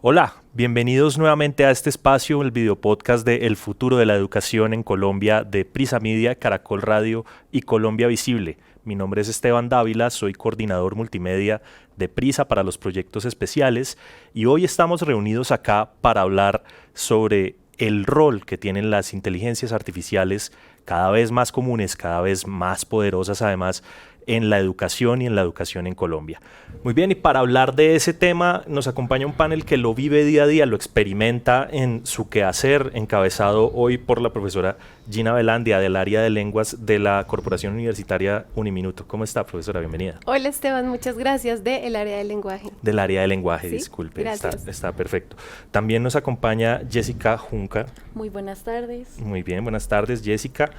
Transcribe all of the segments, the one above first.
Hola, bienvenidos nuevamente a este espacio, el videopodcast de El futuro de la educación en Colombia de Prisa Media, Caracol Radio y Colombia Visible. Mi nombre es Esteban Dávila, soy coordinador multimedia de Prisa para los proyectos especiales y hoy estamos reunidos acá para hablar sobre el rol que tienen las inteligencias artificiales cada vez más comunes, cada vez más poderosas además en la educación y en la educación en Colombia. Muy bien, y para hablar de ese tema nos acompaña un panel que lo vive día a día, lo experimenta en su quehacer, encabezado hoy por la profesora Gina Velandia del área de lenguas de la Corporación Universitaria Uniminuto. ¿Cómo está, profesora? Bienvenida. Hola, Esteban, muchas gracias del área del lenguaje. Del área de lenguaje, ¿Sí? disculpe, está perfecto. También nos acompaña Jessica Junca. Muy buenas tardes. Muy bien, buenas tardes, Jessica.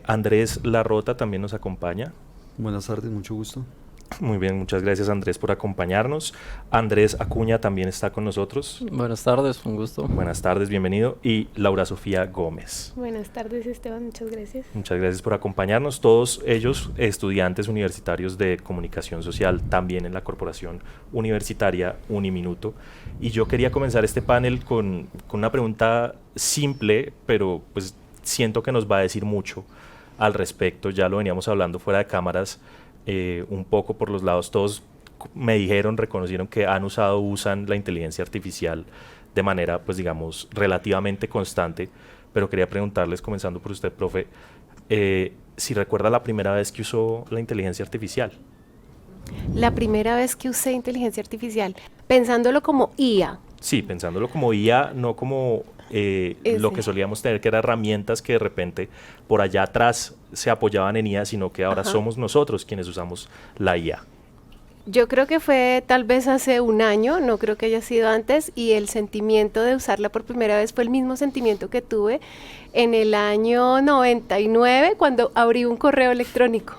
Andrés Larrota también nos acompaña. Buenas tardes, mucho gusto. Muy bien, muchas gracias Andrés por acompañarnos. Andrés Acuña también está con nosotros. Buenas tardes, un gusto. Buenas tardes, bienvenido. Y Laura Sofía Gómez. Buenas tardes, Esteban, muchas gracias. Muchas gracias por acompañarnos. Todos ellos estudiantes universitarios de comunicación social, también en la Corporación Universitaria Uniminuto. Y yo quería comenzar este panel con una pregunta simple, pero pues siento que nos va a decir mucho al respecto. Ya lo veníamos hablando fuera de cámaras, un poco por los lados. Todos me dijeron, reconocieron que usan la inteligencia artificial de manera, pues digamos, relativamente constante, pero quería preguntarles, comenzando por usted, profe, si recuerda la primera vez que usó la inteligencia artificial. La primera vez que usé inteligencia artificial, pensándolo como IA. Sí, pensándolo como IA, no como lo que solíamos tener, que eran herramientas que de repente por allá atrás se apoyaban en IA, sino que ahora somos nosotros quienes usamos la IA. Yo creo que fue tal vez hace un año, no creo que haya sido antes, y el sentimiento de usarla por primera vez fue el mismo sentimiento que tuve en el año 99 cuando abrí un correo electrónico.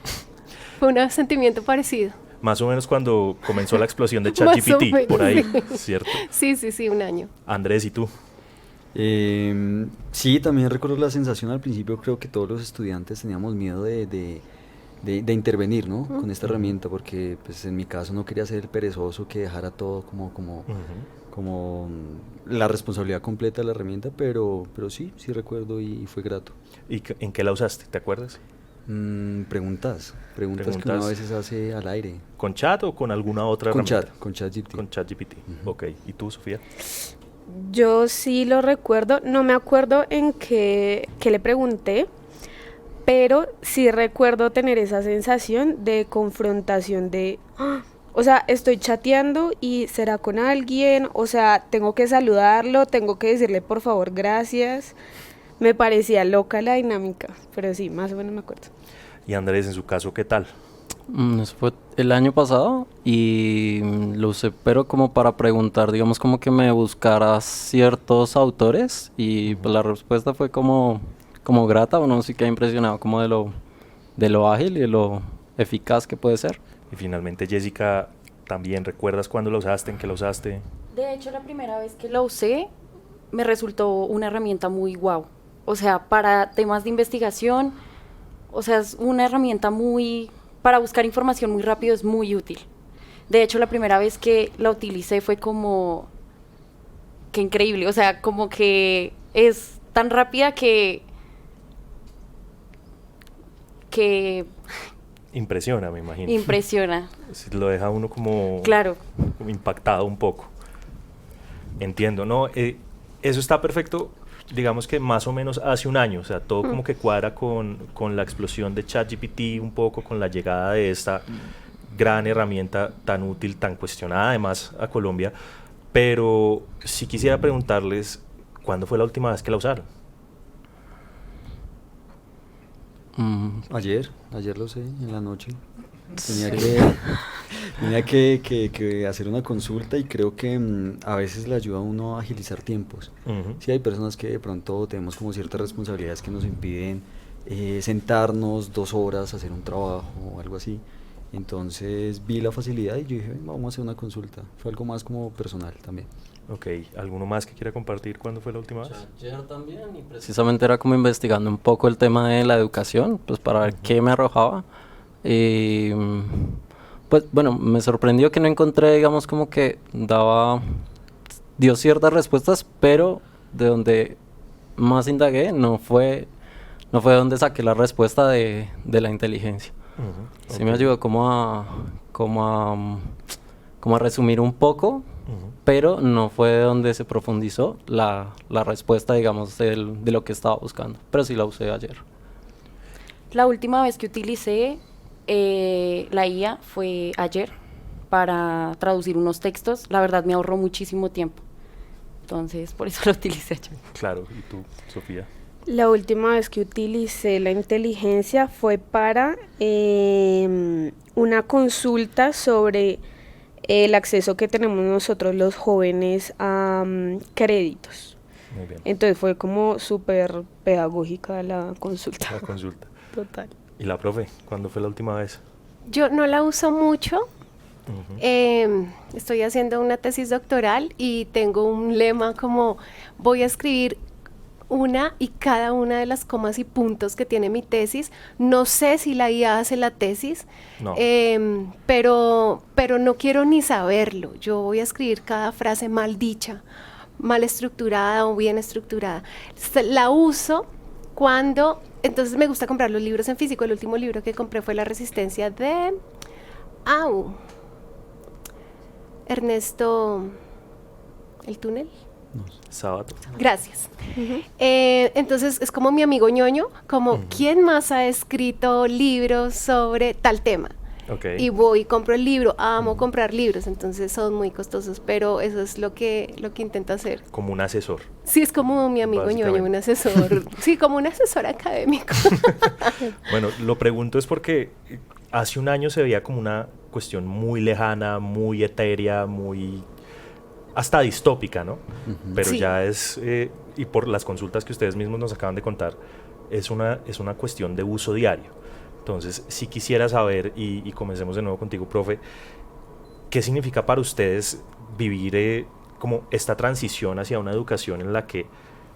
Fue un sentimiento parecido. Más o menos cuando comenzó la explosión de ChatGPT, por ahí, sí. ¿Cierto? Sí, un año. Andrés, ¿y tú? Sí, también recuerdo la sensación al principio. Creo que todos los estudiantes teníamos miedo de intervenir, ¿no? Con esta herramienta, porque pues en mi caso no quería ser el perezoso que dejara todo como la responsabilidad completa de la herramienta, pero sí recuerdo y fue grato. ¿Y en qué la usaste? ¿Te acuerdas? Preguntas que uno a veces hace al aire. ¿Con chat o con alguna otra herramienta? Con ChatGPT. Con ChatGPT, ok. ¿Y tú, Sofía? Yo sí lo recuerdo, no me acuerdo en qué le pregunté, pero sí recuerdo tener esa sensación de confrontación de, o sea, estoy chateando y será con alguien, o sea, tengo que saludarlo, tengo que decirle por favor gracias. Me parecía loca la dinámica, pero sí, más o menos me acuerdo. Y Andrés, en su caso, ¿qué tal? Eso fue el año pasado y lo usé, pero como para preguntar, digamos como que me buscara ciertos autores y pues la respuesta fue como grata. Uno sí queda impresionado como de lo ágil y de lo eficaz que puede ser. Y finalmente, Jessica, ¿también recuerdas cuándo la usaste, en qué la usaste? De hecho, la primera vez que lo usé me resultó una herramienta muy guau. O sea, para temas de investigación, o sea, es una herramienta para buscar información muy rápido, es muy útil. De hecho, la primera vez que la utilicé fue como, que increíble, o sea, como que es tan rápida que Impresiona, me imagino. impresiona. Lo deja uno como impactado un poco. Entiendo, ¿no? Eso está perfecto, digamos que más o menos hace un año, o sea, todo como que cuadra con la explosión de ChatGPT, un poco con la llegada de esta gran herramienta tan útil, tan cuestionada además a Colombia, pero sí quisiera preguntarles, ¿cuándo fue la última vez que la usaron? Ayer lo sé, en la noche. Tenía que hacer una consulta y creo que a veces le ayuda a uno a agilizar tiempos. Sí, hay personas que de pronto tenemos como ciertas responsabilidades que nos impiden sentarnos 2 horas a hacer un trabajo o algo así. Entonces vi la facilidad y yo dije, vamos a hacer una consulta. Fue algo más como personal también. Ok, ¿alguno más que quiera compartir cuándo fue la última vez? Ayer también, y precisamente era como investigando un poco el tema de la educación, pues para ver qué me arrojaba. Pues bueno, me sorprendió que no encontré, digamos, como que daba dio ciertas respuestas, pero de donde más indagué no fue donde saqué la respuesta de la inteligencia. Sí me ayudó como a resumir un poco, pero no fue de donde se profundizó la respuesta, digamos, de lo que estaba buscando. Pero sí la usé ayer. La última vez que utilicé la IA fue ayer para traducir unos textos. La verdad me ahorró muchísimo tiempo. Entonces, por eso lo utilicé ayer. Claro, ¿y tú, Sofía? La última vez que utilicé la inteligencia fue para una consulta sobre el acceso que tenemos nosotros los jóvenes a créditos. Muy bien. Entonces fue como súper pedagógica la consulta. La consulta. Total. ¿Y la profe? ¿Cuándo fue la última vez? Yo no la uso mucho. Estoy haciendo una tesis doctoral y tengo un lema como voy a escribir una y cada una de las comas y puntos que tiene mi tesis. No sé si la IA hace la tesis, No. pero no quiero ni saberlo. Yo voy a escribir cada frase mal dicha, mal estructurada o bien estructurada. La uso cuando, entonces me gusta comprar los libros en físico. El último libro que compré fue La Resistencia de Ernesto El Túnel. Sábado. Gracias. Entonces es como mi amigo ñoño, como ¿quién más ha escrito libros sobre tal tema? Okay. Y voy y compro el libro. Amo comprar libros, entonces son muy costosos, pero eso es lo que intento hacer. Como un asesor. Sí, es como mi amigo ñoño, un asesor. Sí, como un asesor académico. Bueno, lo pregunto es porque hace un año se veía como una cuestión muy lejana, muy etérea, muy hasta distópica, ¿no? Pero sí. ya es, y por las consultas que ustedes mismos nos acaban de contar, es una cuestión de uso diario. Entonces, si quisiera saber, y comencemos de nuevo contigo, profe, ¿qué significa para ustedes vivir como esta transición hacia una educación en la que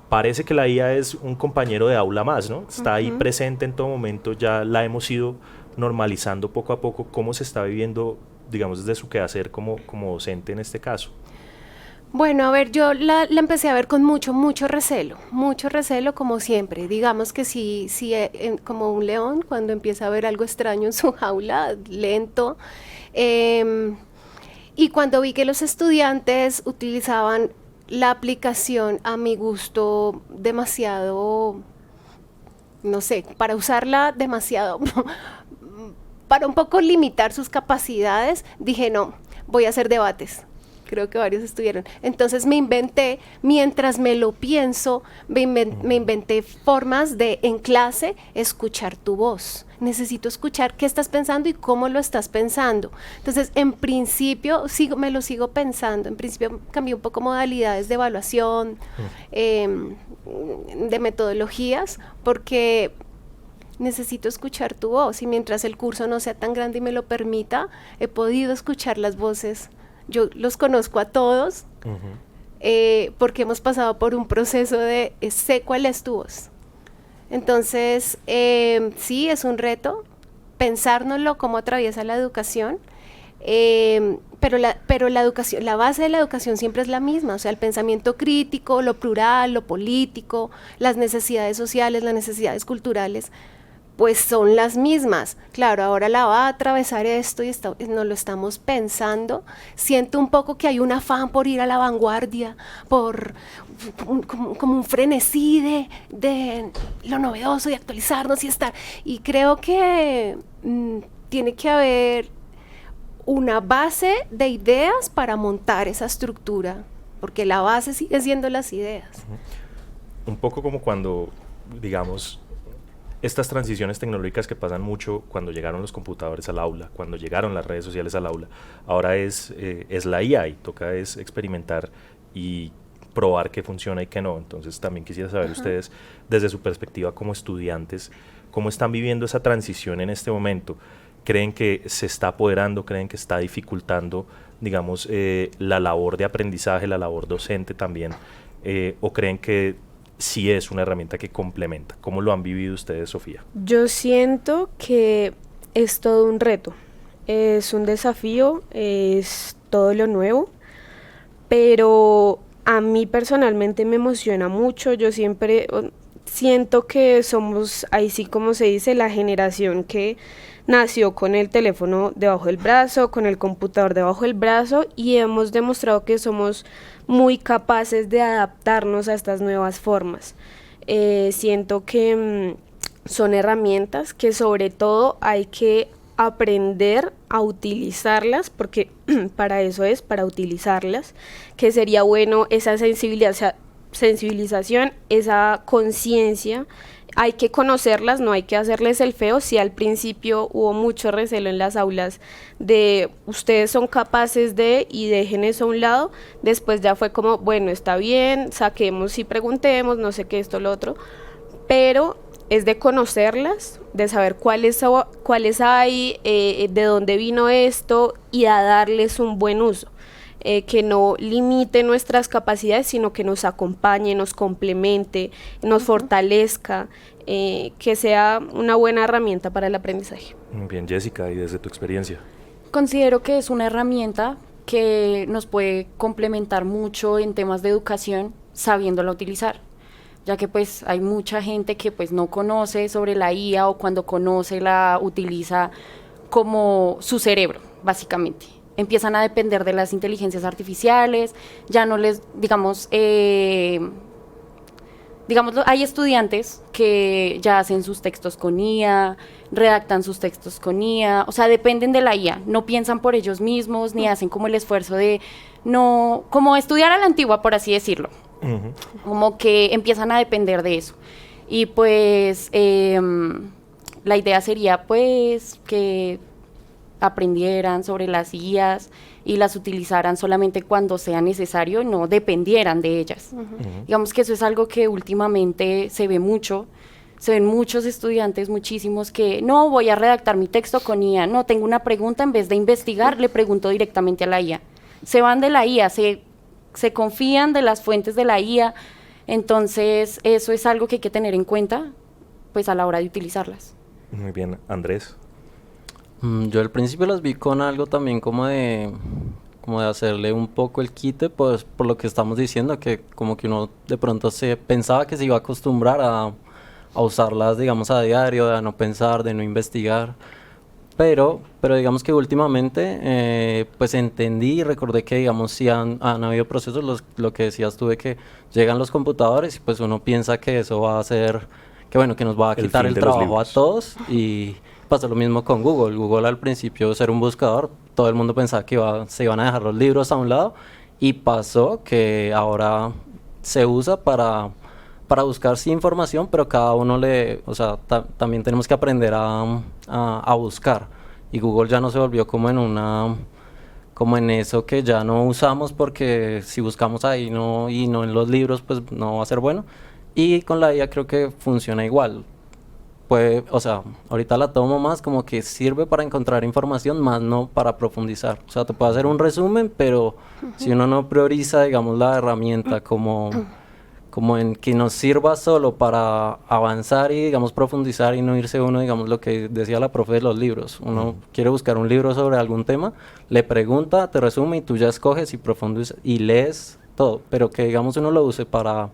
parece que la IA es un compañero de aula más, ¿no? Está ahí presente en todo momento, ya la hemos ido normalizando poco a poco. ¿Cómo se está viviendo, digamos, desde su quehacer como docente en este caso? Bueno, a ver, yo la empecé a ver con mucho recelo como siempre. Digamos que sí, como un león cuando empieza a ver algo extraño en su jaula, lento. Y cuando vi que los estudiantes utilizaban la aplicación a mi gusto demasiado, no sé, para usarla demasiado, para un poco limitar sus capacidades, dije no, voy a hacer debates. Creo que varios estuvieron. Entonces me inventé, mientras me lo pienso, me inventé formas de, en clase, escuchar tu voz. Necesito escuchar qué estás pensando y cómo lo estás pensando. Entonces, en principio, me lo sigo pensando. En principio, cambié un poco modalidades de evaluación, de metodologías, porque necesito escuchar tu voz. Y mientras el curso no sea tan grande y me lo permita, he podido escuchar las voces. Yo los conozco a todos porque hemos pasado por un proceso de sé cuál es tu voz. Entonces, sí, es un reto pensárnoslo cómo atraviesa la educación, pero la educación, la base de la educación siempre es la misma, o sea, el pensamiento crítico, lo plural, lo político, las necesidades sociales, las necesidades culturales, pues son las mismas. Claro, ahora la va a atravesar esto y nos lo estamos pensando. Siento un poco que hay un afán por ir a la vanguardia, por como un frenesí de lo novedoso y actualizarnos y estar. Y creo que tiene que haber una base de ideas para montar esa estructura, porque la base sigue siendo las ideas. Un poco como cuando, digamos, estas transiciones tecnológicas que pasan mucho cuando llegaron los computadores al aula, cuando llegaron las redes sociales al aula, ahora es la IA y toca es experimentar y probar qué funciona y qué no. Entonces también quisiera saber ustedes, desde su perspectiva como estudiantes, cómo están viviendo esa transición en este momento. ¿Creen que se está apoderando, creen que está dificultando, digamos, la labor de aprendizaje, la labor docente también, o creen que sí es una herramienta que complementa? ¿Cómo lo han vivido ustedes, Sofía? Yo siento que es todo un reto, es un desafío, es todo lo nuevo, pero a mí personalmente me emociona mucho. Yo siempre siento que somos, ahí sí como se dice, la generación que nació con el teléfono debajo del brazo, con el computador debajo del brazo, y hemos demostrado que somos muy capaces de adaptarnos a estas nuevas formas. Siento que son herramientas que sobre todo hay que aprender a utilizarlas, porque para eso es, para utilizarlas, que sería bueno esa sensibilización, esa conciencia. Hay que conocerlas, no hay que hacerles el feo. Si al principio hubo mucho recelo en las aulas de ustedes son capaces de y dejen eso a un lado, después ya fue como, bueno, está bien, saquemos y preguntemos, no sé qué, esto, lo otro, pero es de conocerlas, de saber cuáles hay, de dónde vino esto y a darles un buen uso. Que no limite nuestras capacidades, sino que nos acompañe, nos complemente, nos fortalezca, que sea una buena herramienta para el aprendizaje. Bien, Jessica, y desde tu experiencia. Considero que es una herramienta que nos puede complementar mucho en temas de educación sabiéndola utilizar, ya que pues hay mucha gente que pues no conoce sobre la IA o cuando conoce la utiliza como su cerebro, básicamente. Empiezan a depender de las inteligencias artificiales, ya no les, digamos, hay estudiantes que ya hacen sus textos con IA, redactan sus textos con IA, o sea, dependen de la IA, no piensan por ellos mismos, ni hacen como el esfuerzo de, no, como estudiar a la antigua, por así decirlo, como que empiezan a depender de eso. Y pues, la idea sería pues que aprendieran sobre las IAs y las utilizaran solamente cuando sea necesario, no dependieran de ellas. Digamos que eso es algo que últimamente se ve mucho, se ven muchos estudiantes, muchísimos, que no voy a redactar mi texto con IA, no, tengo una pregunta, en vez de investigar, le pregunto directamente a la IA. Se van de la IA, se confían de las fuentes de la IA, entonces eso es algo que hay que tener en cuenta pues a la hora de utilizarlas. Muy bien, Andrés. Yo al principio las vi con algo también como de hacerle un poco el quite, pues por lo que estamos diciendo, que como que uno de pronto se pensaba que se iba a acostumbrar a usarlas, digamos, a diario, de no pensar, de no investigar, pero digamos que últimamente pues entendí y recordé que, digamos, sí han habido procesos, lo que decías tú, de que llegan los computadores y pues uno piensa que eso va a hacer, que bueno, que nos va a quitar el trabajo a todos, y pasa lo mismo con Google. Google al principio, ser un buscador, todo el mundo pensaba que se iban a dejar los libros a un lado, y pasó que ahora se usa para buscar sí información, pero cada uno también tenemos que aprender a buscar, y Google ya no se volvió como en eso que ya no usamos, porque si buscamos ahí y no en los libros, pues no va a ser bueno, y con la IA creo que funciona igual. Pues, o sea, ahorita la tomo más como que sirve para encontrar información, más no para profundizar. O sea, te puede hacer un resumen, pero si uno no prioriza, digamos, la herramienta como en que nos sirva solo para avanzar y, digamos, profundizar, y no irse uno, digamos, lo que decía la profe de los libros. Uno quiere buscar un libro sobre algún tema, le pregunta, te resume y tú ya escoges y profundizas y lees todo, pero que, digamos, uno lo use para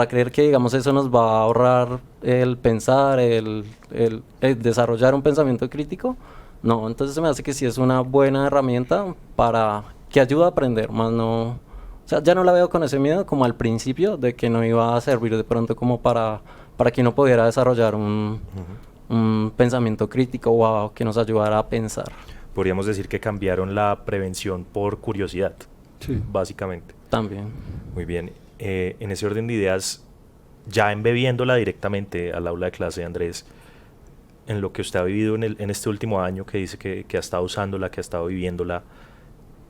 creer que, digamos, eso nos va a ahorrar el pensar, el desarrollar un pensamiento crítico. No, entonces se me hace que sí es una buena herramienta para que ayuda a aprender, más no. O sea, ya no la veo con ese miedo como al principio, de que no iba a servir de pronto como para que uno pudiera desarrollar un pensamiento crítico o que nos ayudara a pensar. Podríamos decir que cambiaron la prevención por curiosidad, sí, básicamente. También. Muy bien. En ese orden de ideas, ya embebiéndola directamente al aula de clase, Andrés, en lo que usted ha vivido en este último año, que dice que ha estado usándola, que ha estado viviéndola,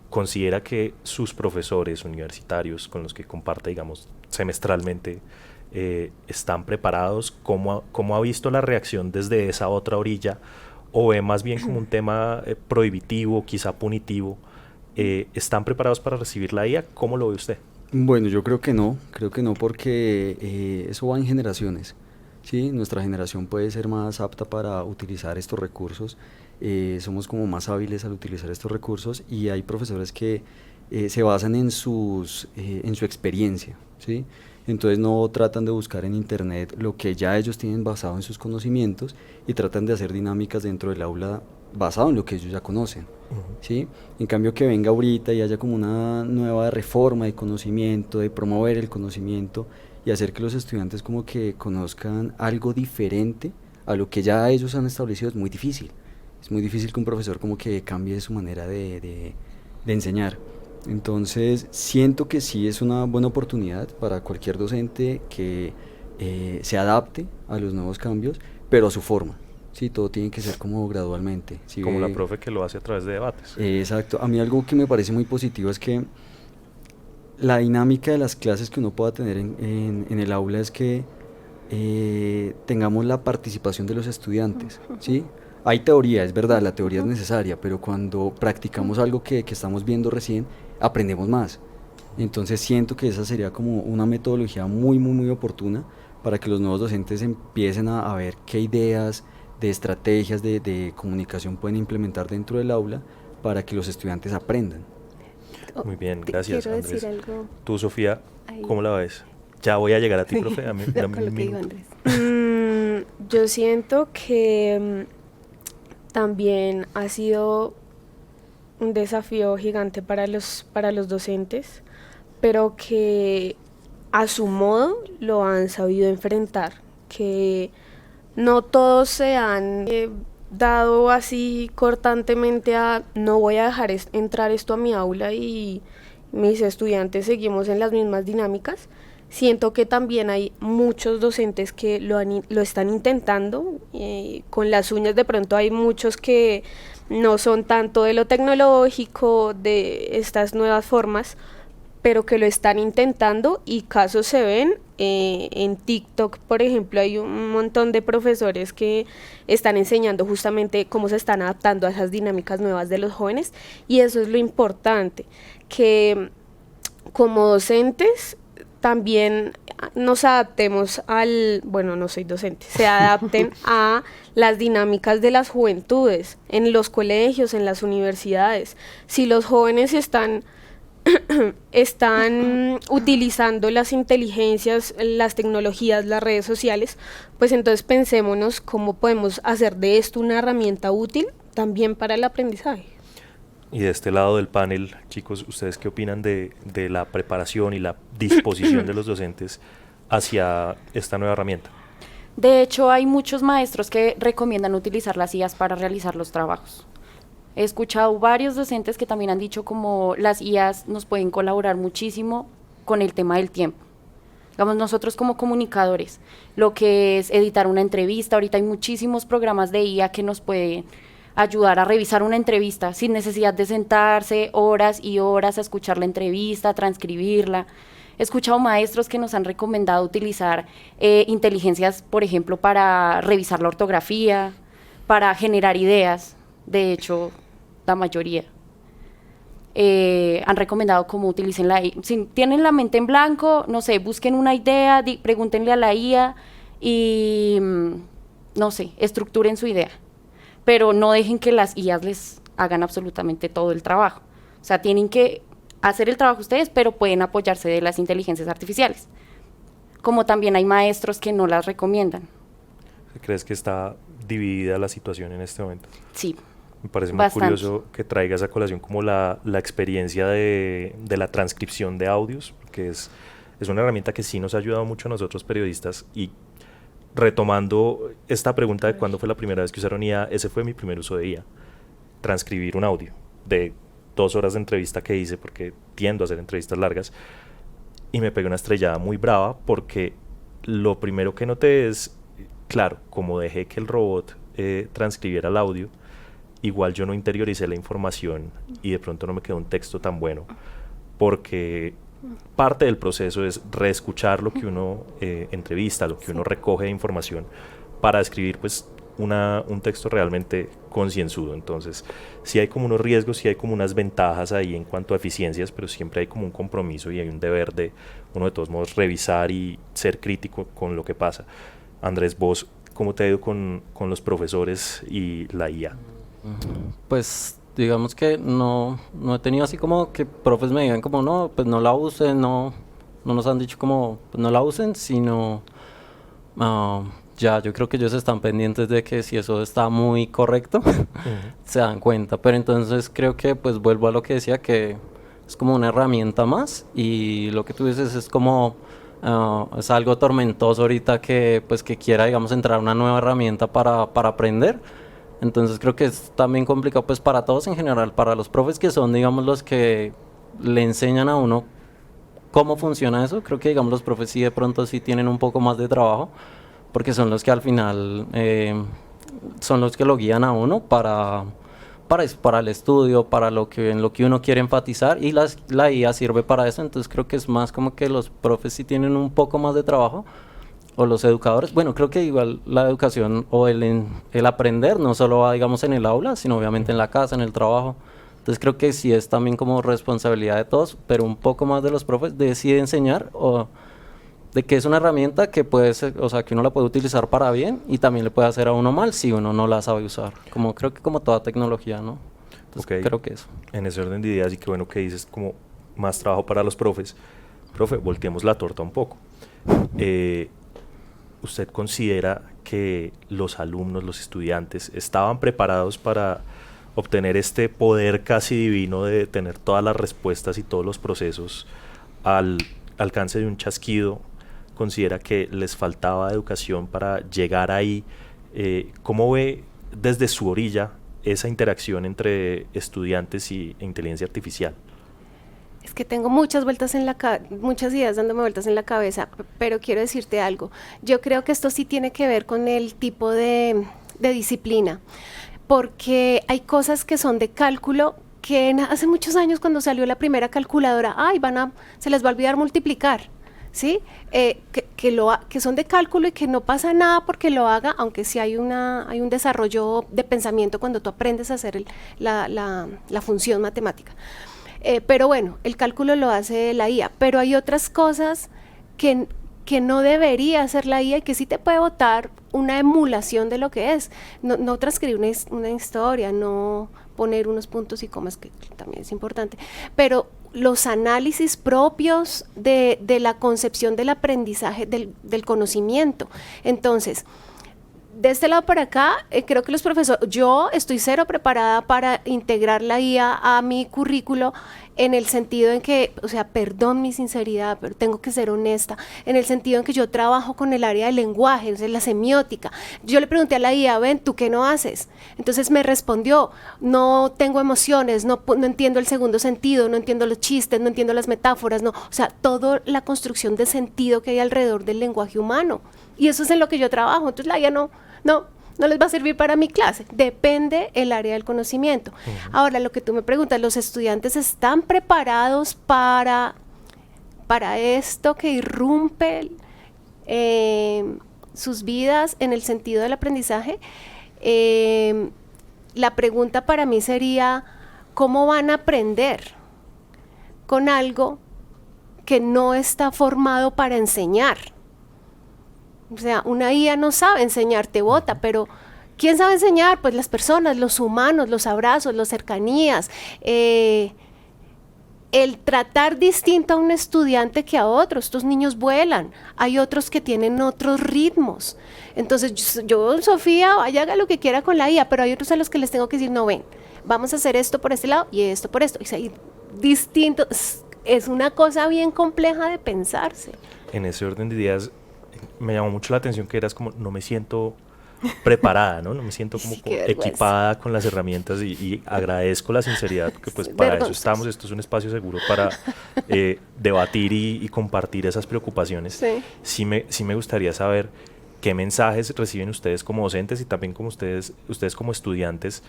¿considera que sus profesores universitarios con los que comparte, digamos, semestralmente, están preparados? ¿Cómo ha visto la reacción desde esa otra orilla? ¿O ve más bien como un tema prohibitivo, quizá punitivo? ¿Están preparados para recibir la IA? ¿Cómo lo ve usted? Bueno, yo creo que no porque eso va en generaciones, ¿sí? Nuestra generación puede ser más apta para utilizar estos recursos, somos como más hábiles al utilizar estos recursos, y hay profesores que se basan en su experiencia, ¿sí? Entonces no tratan de buscar en internet lo que ya ellos tienen basado en sus conocimientos y tratan de hacer dinámicas dentro del aula basado en lo que ellos ya conocen, ¿sí? En cambio que venga ahorita y haya como una nueva reforma de conocimiento, de promover el conocimiento y hacer que los estudiantes como que conozcan algo diferente a lo que ya ellos han establecido, es muy difícil. Es muy difícil que un profesor como que cambie su manera de enseñar. Entonces siento que sí es una buena oportunidad para cualquier docente que se adapte a los nuevos cambios, pero a su forma. Sí, todo tiene que ser como gradualmente. Si como la profe que lo hace a través de debates. Exacto. A mí algo que me parece muy positivo es que la dinámica de las clases que uno pueda tener en el aula es que tengamos la participación de los estudiantes, ¿sí? Hay teoría, es verdad, la teoría es necesaria, pero cuando practicamos algo que estamos viendo recién, aprendemos más. Entonces siento que esa sería como una metodología muy oportuna para que los nuevos docentes empiecen a ver qué ideas de estrategias de comunicación pueden implementar dentro del aula para que los estudiantes aprendan. Muy bien, gracias, quiero Andrés. decir algo. Tú, Sofía, Ahí. ¿cómo la ves? Ya voy a llegar a ti, profe. Con lo que dijo Andrés. Yo siento que también ha sido un desafío gigante para los docentes, pero que a su modo lo han sabido enfrentar, que no todos se han dado así cortantemente a no voy a dejar entrar esto a mi aula y mis estudiantes seguimos en las mismas dinámicas. Siento que también hay muchos docentes que lo están intentando, con las uñas. De pronto hay muchos que no son tanto de lo tecnológico, de estas nuevas formas, pero que lo están intentando y casos se ven. En TikTok, por ejemplo, hay un montón de profesores que están enseñando justamente cómo se están adaptando a esas dinámicas nuevas de los jóvenes, y eso es lo importante, que como docentes también nos adaptemos bueno, no soy docente, se adapten a las dinámicas de las juventudes, en los colegios, en las universidades. Si los jóvenes están utilizando las inteligencias, las tecnologías, las redes sociales, pues entonces pensémonos cómo podemos hacer de esto una herramienta útil también para el aprendizaje. Y de este lado del panel, chicos, ¿ustedes qué opinan de la preparación y la disposición de los docentes hacia esta nueva herramienta? De hecho, hay muchos maestros que recomiendan utilizar las IAs para realizar los trabajos. He escuchado varios docentes que también han dicho como las IAs nos pueden colaborar muchísimo con el tema del tiempo. Digamos, nosotros como comunicadores, lo que es editar una entrevista, ahorita hay muchísimos programas de IA que nos pueden ayudar a revisar una entrevista sin necesidad de sentarse horas y horas a escuchar la entrevista, a transcribirla. He escuchado maestros que nos han recomendado utilizar inteligencias, por ejemplo, para revisar la ortografía, para generar ideas. De hecho, la mayoría han recomendado cómo utilicen la IA. Si tienen la mente en blanco, no sé, busquen una idea, pregúntenle a la IA y, no sé, estructuren su idea. Pero no dejen que las IAs les hagan absolutamente todo el trabajo. O sea, tienen que hacer el trabajo ustedes, pero pueden apoyarse de las inteligencias artificiales. Como también hay maestros que no las recomiendan. ¿Crees que está dividida la situación en este momento? Sí. Me parece muy Bastante. curioso que traigas a colación como la experiencia de la transcripción de audios, porque es una herramienta que sí nos ha ayudado mucho a nosotros periodistas. Y retomando esta pregunta de cuándo fue la primera vez que usaron IA, ese fue mi primer uso de IA, transcribir un audio de 2 horas de entrevista que hice, porque tiendo a hacer entrevistas largas, y me pegué una estrellada muy brava, porque lo primero que noté es, claro, como dejé que el robot transcribiera el audio, igual yo no interioricé la información y de pronto no me quedó un texto tan bueno, porque parte del proceso es reescuchar lo que uno entrevista, lo que uno recoge de información para escribir pues un texto realmente concienzudo. Entonces sí hay como unos riesgos, sí hay como unas ventajas ahí en cuanto a eficiencias, pero siempre hay como un compromiso y hay un deber de uno de todos modos revisar y ser crítico con lo que pasa. Andrés, vos, ¿cómo te ha ido con los profesores y la IA? Pues digamos que no he tenido así como que profes me digan como no, pues no la usen, no nos han dicho como pues no la usen, sino ya yo creo que ellos están pendientes de que si eso está muy correcto, se dan cuenta. Pero entonces creo que pues vuelvo a lo que decía, que es como una herramienta más, y lo que tú dices es como es algo tormentoso ahorita que pues que quiera, digamos, entrar una nueva herramienta para aprender. Entonces creo que es también complicado pues para todos en general, para los profes que son, digamos, los que le enseñan a uno cómo funciona eso. Creo que, digamos, los profes sí de pronto sí tienen un poco más de trabajo, porque son los que al final son los que lo guían a uno para el estudio, en lo que uno quiere enfatizar, y la IA sirve para eso. Entonces creo que es más como que los profes sí tienen un poco más de trabajo, o los educadores. Bueno, creo que igual la educación o el aprender no solo va, digamos, en el aula, sino obviamente en la casa, en el trabajo. Entonces creo que sí es también como responsabilidad de todos, pero un poco más de los profes, de sí enseñar, o de que es una herramienta que puede ser, o sea, que uno la puede utilizar para bien y también le puede hacer a uno mal si uno no la sabe usar. Como creo que como toda tecnología, ¿no? Entonces creo que eso. En ese orden de ideas, y qué bueno que dices como más trabajo para los profes. Profe, volteemos la torta un poco. ¿Usted considera que los alumnos, los estudiantes, estaban preparados para obtener este poder casi divino de tener todas las respuestas y todos los procesos al alcance de un chasquido? ¿Considera que les faltaba educación para llegar ahí? ¿Cómo ve desde su orilla esa interacción entre estudiantes e inteligencia artificial? Es que tengo muchas ideas dándome vueltas en la cabeza, pero quiero decirte algo. Yo creo que esto sí tiene que ver con el tipo de disciplina, porque hay cosas que son de cálculo que hace muchos años, cuando salió la primera calculadora, se les va a olvidar multiplicar, ¿sí? Que son de cálculo y que no pasa nada porque lo haga, aunque sí hay un desarrollo de pensamiento cuando tú aprendes a hacer la función matemática. Pero bueno, el cálculo lo hace la IA, pero hay otras cosas que no debería hacer la IA y que sí te puede botar una emulación de lo que es. No transcribir una historia, no poner unos puntos y comas, que también es importante, pero los análisis propios de la concepción del aprendizaje, del conocimiento. Entonces, de este lado para acá, creo que los profesores, yo estoy cero preparada para integrar la IA a mi currículo, en el sentido en que, o sea, perdón mi sinceridad, pero tengo que ser honesta, en el sentido en que yo trabajo con el área del lenguaje, o sea, la semiótica. Yo le pregunté a la IA, ven, ¿tú qué no haces? Entonces me respondió, no tengo emociones, no entiendo el segundo sentido, no entiendo los chistes, no entiendo las metáforas, no, o sea, toda la construcción de sentido que hay alrededor del lenguaje humano. Y eso es en lo que yo trabajo. Entonces la IA no les va a servir para mi clase. Depende el área del conocimiento. Ahora, lo que tú me preguntas, ¿los estudiantes están preparados para esto que irrumpe sus vidas en el sentido del aprendizaje? La pregunta para mí sería, ¿cómo van a aprender con algo que no está formado para enseñar? O sea, una IA no sabe enseñar, te bota, pero ¿quién sabe enseñar? Pues las personas, los humanos, los abrazos, las cercanías, el tratar distinto a un estudiante que a otros. Estos niños vuelan, hay otros que tienen otros ritmos. Entonces yo, Sofía, vaya, haga lo que quiera con la IA, pero hay otros a los que les tengo que decir, no, ven, vamos a hacer esto por este lado y esto por esto. O sea, distinto, es una cosa bien compleja de pensarse. En ese orden de ideas, me llamó mucho la atención que eras como, no me siento preparada, ¿no? No me siento como equipada con las herramientas, y agradezco la sinceridad, porque pues para eso estamos. Esto es un espacio seguro para debatir y compartir esas preocupaciones. Sí me gustaría saber qué mensajes reciben ustedes como docentes y también como ustedes como estudiantes,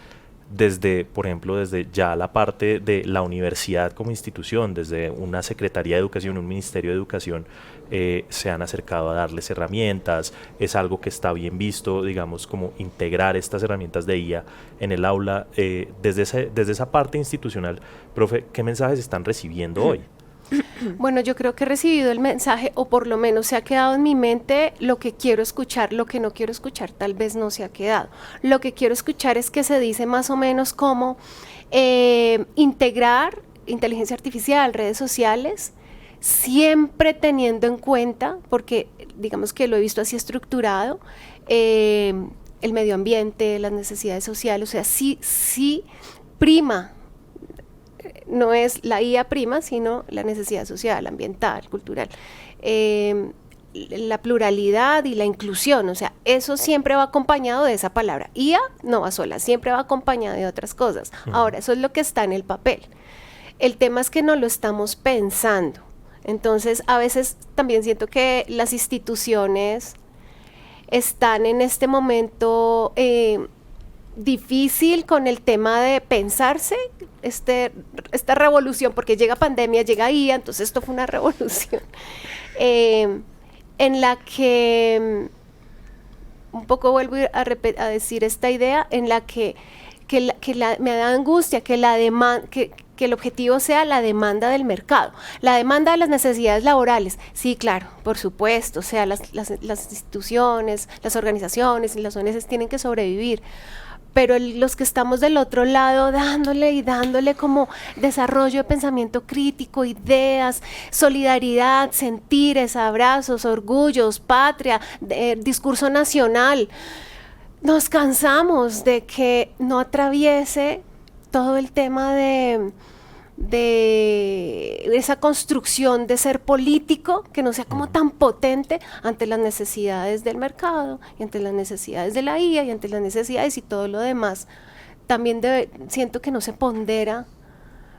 desde, por ejemplo, desde ya la parte de la universidad como institución, desde una Secretaría de Educación, un Ministerio de Educación, se han acercado a darles herramientas. Es algo que está bien visto, digamos, como integrar estas herramientas de IA en el aula. Desde esa parte institucional, profe, ¿qué mensajes están recibiendo hoy? Bueno, yo creo que he recibido el mensaje, o por lo menos se ha quedado en mi mente lo que quiero escuchar. Lo que no quiero escuchar tal vez no se ha quedado. Lo que quiero escuchar es que se dice más o menos cómo integrar inteligencia artificial, redes sociales, siempre teniendo en cuenta, porque digamos que lo he visto así estructurado, el medio ambiente, las necesidades sociales, o sea, sí prima, no es la IA prima, sino la necesidad social, ambiental, cultural, la pluralidad y la inclusión, o sea, eso siempre va acompañado de esa palabra. IA no va sola, siempre va acompañado de otras cosas. Ahora, eso es lo que está en el papel. El tema es que no lo estamos pensando. Entonces, a veces también siento que las instituciones están en este momento difícil con el tema de pensarse esta revolución, porque llega pandemia, llega IA, entonces esto fue una revolución, en la que, un poco vuelvo a decir esta idea, en la que me da angustia que el objetivo sea la demanda del mercado, la demanda de las necesidades laborales. Sí, claro, por supuesto, o sea, las instituciones, las organizaciones y las ONGs tienen que sobrevivir, pero los que estamos del otro lado dándole como desarrollo de pensamiento crítico, ideas, solidaridad, sentires, abrazos, orgullos, patria, discurso nacional, nos cansamos de que no atraviese todo el tema de esa construcción de ser político, que no sea como tan potente ante las necesidades del mercado y ante las necesidades de la IA y ante las necesidades y todo lo demás. También siento que no se pondera,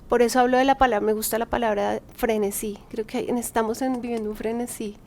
por eso hablo de la palabra, me gusta la palabra frenesí, creo que estamos viviendo un frenesí.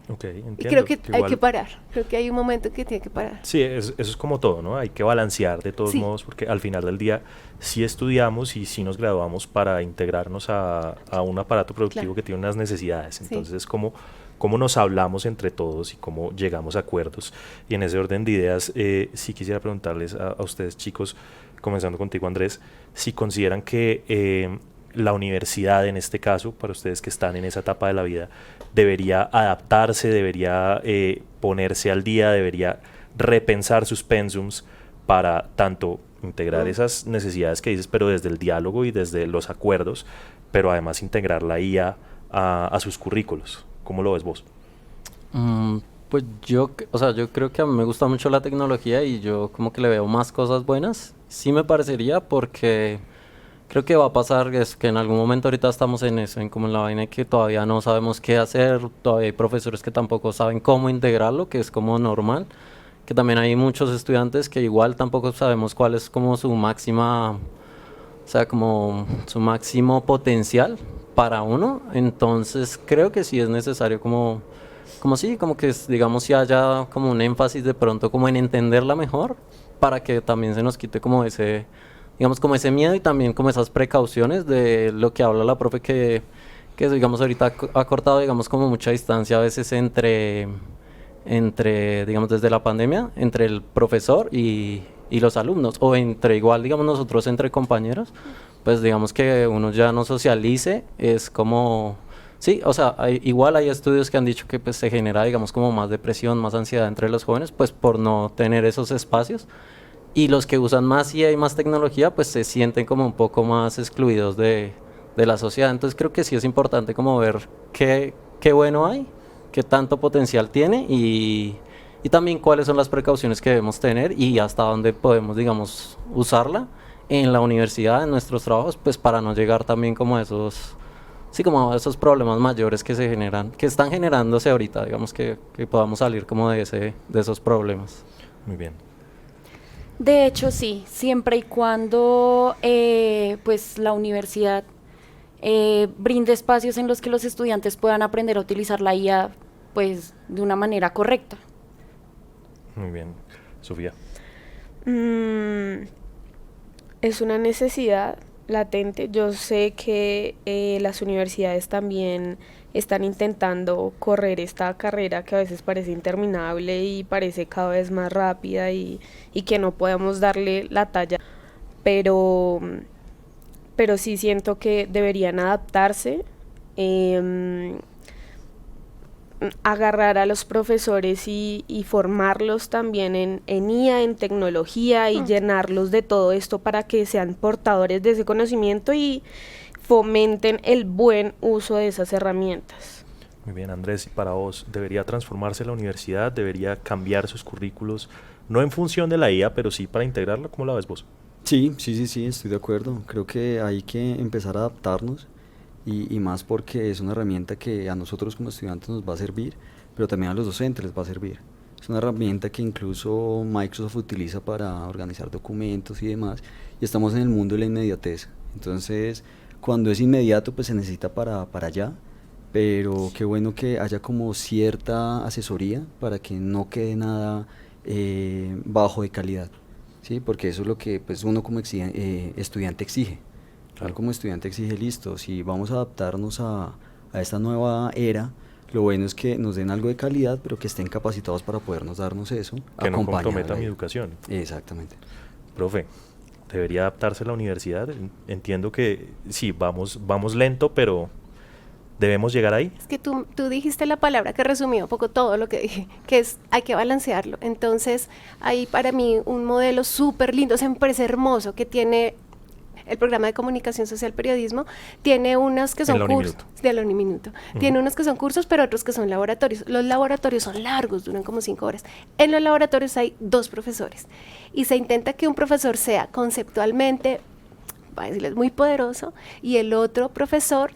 Okay, entiendo. Y creo que hay que parar, creo que hay un momento que tiene que parar. Sí, eso es como todo, ¿no? Hay que balancear de todos modos, porque al final del día sí estudiamos y sí nos graduamos para integrarnos a un aparato productivo que tiene unas necesidades. Entonces es como cómo nos hablamos entre todos y cómo llegamos a acuerdos. Y en ese orden de ideas, sí quisiera preguntarles a ustedes, chicos, comenzando contigo, Andrés, si consideran que la universidad, en este caso, para ustedes que están en esa etapa de la vida, debería adaptarse, debería ponerse al día, debería repensar sus pensums para tanto integrar esas necesidades que dices, pero desde el diálogo y desde los acuerdos, pero además integrar la IA a sus currículos. ¿Cómo lo ves vos? Pues yo creo que a mí me gusta mucho la tecnología y yo como que le veo más cosas buenas. Sí me parecería, porque creo que va a pasar es que en algún momento ahorita estamos en eso, en como en la vaina que todavía no sabemos qué hacer, todavía hay profesores que tampoco saben cómo integrarlo, que es como normal, que también hay muchos estudiantes que igual tampoco sabemos cuál es como su máxima, o sea, como su máximo potencial para uno. Entonces creo que sí es necesario como que digamos si haya como un énfasis de pronto como en entenderla mejor, para que también se nos quite como ese, digamos, como ese miedo y también como esas precauciones de lo que habla la profe, que digamos ahorita ha cortado, digamos, como mucha distancia a veces entre, digamos, desde la pandemia, entre el profesor y los alumnos, o entre igual, digamos, nosotros entre compañeros, pues digamos que uno ya no socialice, es como, sí, o sea, igual hay estudios que han dicho que pues se genera, digamos, como más depresión, más ansiedad entre los jóvenes, pues por no tener esos espacios. Y los que usan más IA y más tecnología, pues se sienten como un poco más excluidos de la sociedad. Entonces creo que sí es importante como ver qué bueno hay, qué tanto potencial tiene y también cuáles son las precauciones que debemos tener y hasta dónde podemos, digamos, usarla en la universidad, en nuestros trabajos, pues para no llegar también como a esos problemas mayores que se generan, que están generándose ahorita, digamos que podamos salir como de esos problemas. Muy bien. De hecho, sí, siempre y cuando pues la universidad brinde espacios en los que los estudiantes puedan aprender a utilizar la IA pues de una manera correcta. Muy bien. Sofía. Es una necesidad latente. Yo sé que las universidades también están intentando correr esta carrera que a veces parece interminable y parece cada vez más rápida y que no podemos darle la talla, pero sí siento que deberían adaptarse agarrar a los profesores y formarlos también en IA, en tecnología y llenarlos de todo esto para que sean portadores de ese conocimiento y fomenten el buen uso de esas herramientas. Muy bien, Andrés, y para vos, ¿debería transformarse la universidad? ¿Debería cambiar sus currículos? No en función de la IA, pero sí para integrarla. ¿Cómo la ves vos? Sí, estoy de acuerdo. Creo que hay que empezar a adaptarnos y más porque es una herramienta que a nosotros como estudiantes nos va a servir, pero también a los docentes les va a servir. Es una herramienta que incluso Microsoft utiliza para organizar documentos y demás, y estamos en el mundo de la inmediatez. Entonces, cuando es inmediato, pues se necesita para allá, pero qué bueno que haya como cierta asesoría para que no quede nada bajo de calidad, ¿sí? Porque eso es lo que pues uno como estudiante exige. Claro, como estudiante exige, listo, si vamos a adaptarnos a esta nueva era, lo bueno es que nos den algo de calidad, pero que estén capacitados para podernos darnos eso. Que no comprometa mi educación. Exactamente. Profe, ¿debería adaptarse la universidad? Entiendo que sí, vamos lento, pero ¿debemos llegar ahí? Es que tú dijiste la palabra que resumió un poco todo lo que dije, que es hay que balancearlo. Entonces, hay para mí un modelo súper lindo, siempre es hermoso, que tiene el programa de comunicación social periodismo, tiene unas que son cursos de la Uniminuto, tiene unos que son cursos, pero otros que son laboratorios. Los laboratorios son largos, duran como 5 horas. En los laboratorios hay 2 profesores y se intenta que un profesor sea conceptualmente, va a decirles, muy poderoso, y el otro profesor,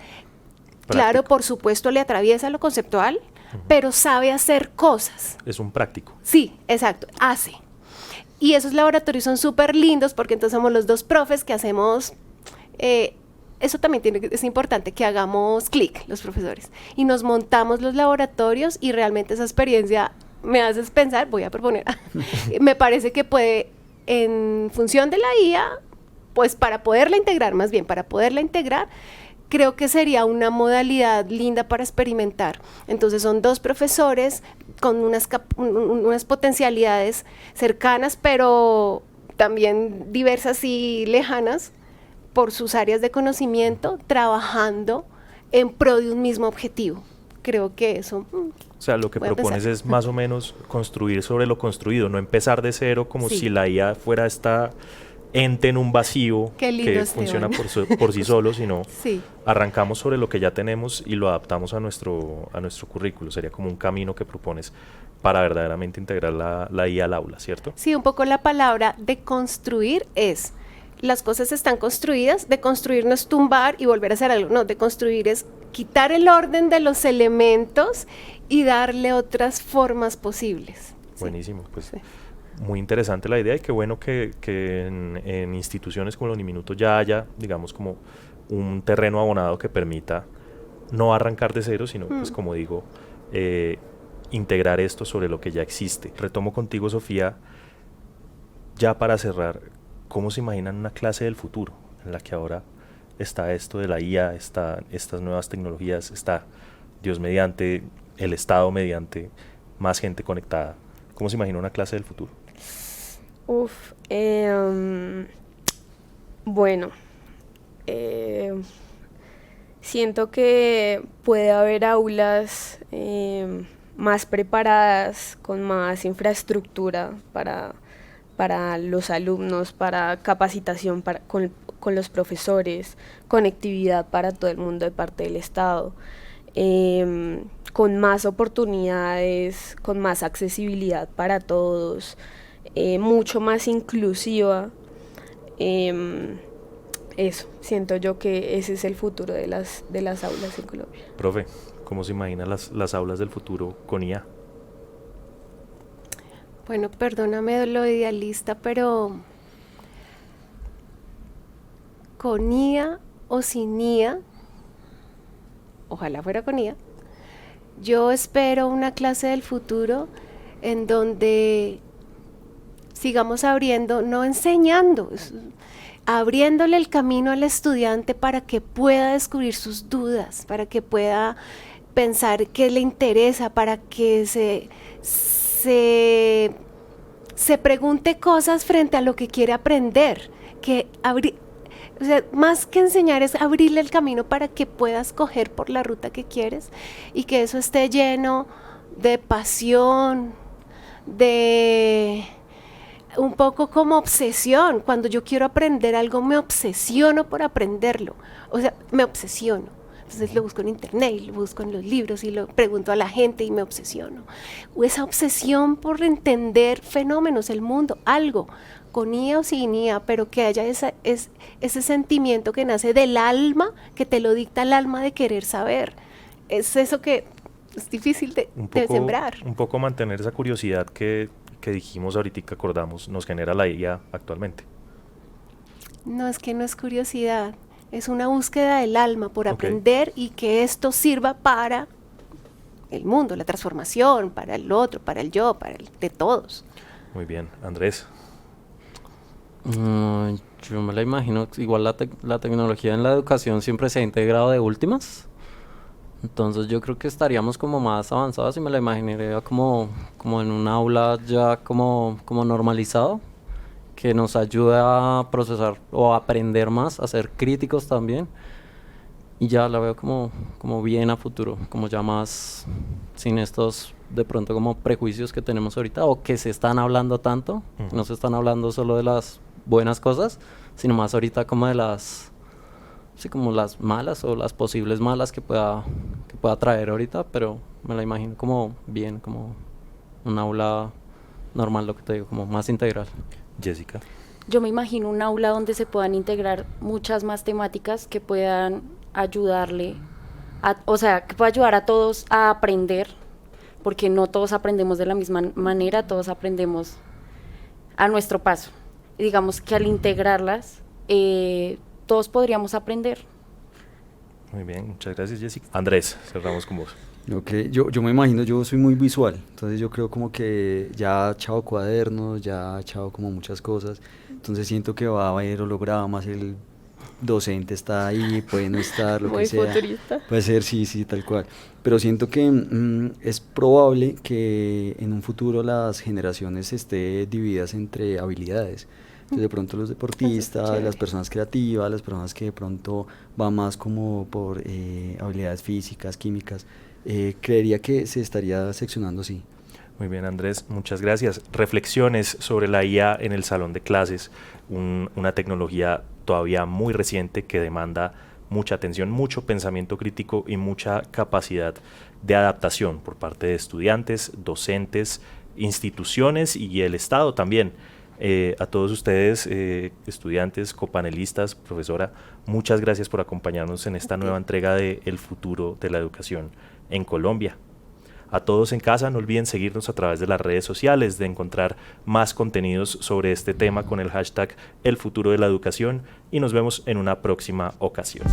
claro, por supuesto, le atraviesa lo conceptual, pero sabe hacer cosas. Es un práctico. Sí, exacto, hace. Y esos laboratorios son súper lindos porque entonces somos los 2 profes que hacemos, eso también es importante, que hagamos clic los profesores. Y nos montamos los laboratorios y realmente esa experiencia me hace pensar, voy a proponer, me parece que puede, en función de la IA, pues para poderla integrar, creo que sería una modalidad linda para experimentar. Entonces son 2 profesores con unas potencialidades cercanas, pero también diversas y lejanas por sus áreas de conocimiento, trabajando en pro de un mismo objetivo. Creo que eso... O sea, lo que propones es más o menos construir sobre lo construido, no empezar de cero como si la IA fuera esta ente en un vacío que funciona por sí solo, sino arrancamos sobre lo que ya tenemos y lo adaptamos a nuestro currículo. Sería como un camino que propones para verdaderamente integrar la IA al aula, ¿cierto? Sí, un poco la palabra de construir es, las cosas están construidas, de construir no es tumbar y volver a hacer algo, no, de construir es quitar el orden de los elementos y darle otras formas posibles. Buenísimo, pues... Sí. Muy interesante la idea y qué bueno que en instituciones como la Uniminuto ya haya, digamos, como un terreno abonado que permita no arrancar de cero, sino, pues como digo, integrar esto sobre lo que ya existe. Retomo contigo, Sofía, ya para cerrar, ¿cómo se imaginan una clase del futuro en la que ahora está esto de la IA, estas nuevas tecnologías, está Dios mediante, el Estado mediante, más gente conectada? ¿Cómo se imagina una clase del futuro? Bueno, siento que puede haber aulas más preparadas, con más infraestructura para los alumnos, para capacitación con los profesores, conectividad para todo el mundo de parte del Estado, con más oportunidades, con más accesibilidad para todos, mucho más inclusiva. Eso, siento yo que ese es el futuro de las aulas en Colombia. Profe, ¿cómo se imaginan las aulas del futuro con IA? Bueno, perdóname lo idealista, pero con IA o sin IA, ojalá fuera con IA, yo espero una clase del futuro en donde sigamos abriendo, no enseñando, abriéndole el camino al estudiante para que pueda descubrir sus dudas, para que pueda pensar qué le interesa, para que se pregunte cosas frente a lo que quiere aprender, que O sea, más que enseñar es abrirle el camino para que puedas coger por la ruta que quieres y que eso esté lleno de pasión, de un poco como obsesión. Cuando yo quiero aprender algo, me obsesiono por aprenderlo. O sea, me obsesiono. Entonces lo busco en internet, y lo busco en los libros y lo pregunto a la gente y me obsesiono. O esa obsesión por entender fenómenos, el mundo, algo, con IA o sin IA, pero que haya ese sentimiento que nace del alma, que te lo dicta el alma de querer saber. Es eso que es difícil de sembrar. Un poco mantener esa curiosidad que dijimos ahorita, que acordamos, nos genera la IA actualmente. No, es que no es curiosidad, es una búsqueda del alma por aprender y que esto sirva para el mundo, la transformación, para el otro, para el yo, para el de todos. Muy bien, Andrés. Yo me la imagino, igual la tecnología en la educación siempre se ha integrado de últimas. Entonces yo creo que estaríamos como más avanzados y me la imaginaría como en un aula ya como normalizado, que nos ayude a procesar o a aprender más, a ser críticos también. Y ya la veo como bien a futuro, como ya más sin estos de pronto como prejuicios que tenemos ahorita o que se están hablando tanto, no se están hablando solo de las buenas cosas, sino más ahorita como de las... Sí, como las malas o las posibles malas que pueda traer ahorita, pero me la imagino como bien, como un aula normal, lo que te digo, como más integral. Jessica. Yo me imagino un aula donde se puedan integrar muchas más temáticas que puedan ayudarle, o sea, que pueda ayudar a todos a aprender, porque no todos aprendemos de la misma manera, todos aprendemos a nuestro paso. Y digamos que al integrarlas, todos podríamos aprender. Muy bien, muchas gracias, Jessica. Andrés, cerramos con vos. Ok, yo me imagino, yo soy muy visual, entonces yo creo como que ya chao cuadernos, ya chao como muchas cosas, entonces siento que va a haber hologramas, el docente está ahí, puede no estar, lo Muy que sea. futurista. Puede ser, sí, tal cual. Pero siento que es probable que en un futuro las generaciones estén divididas entre habilidades. Entonces de pronto los deportistas, las personas creativas, las personas que de pronto van más como por habilidades físicas, químicas, creería que se estaría seccionando así. Muy bien, Andrés, muchas gracias. Reflexiones sobre la IA en el salón de clases, una tecnología todavía muy reciente que demanda mucha atención, mucho pensamiento crítico y mucha capacidad de adaptación por parte de estudiantes, docentes, instituciones y el Estado también. A todos ustedes, estudiantes, copanelistas, profesora, muchas gracias por acompañarnos en esta nueva entrega de El futuro de la educación en Colombia. A todos en casa, no olviden seguirnos a través de las redes sociales, de encontrar más contenidos sobre este tema con el hashtag El futuro de la educación y nos vemos en una próxima ocasión.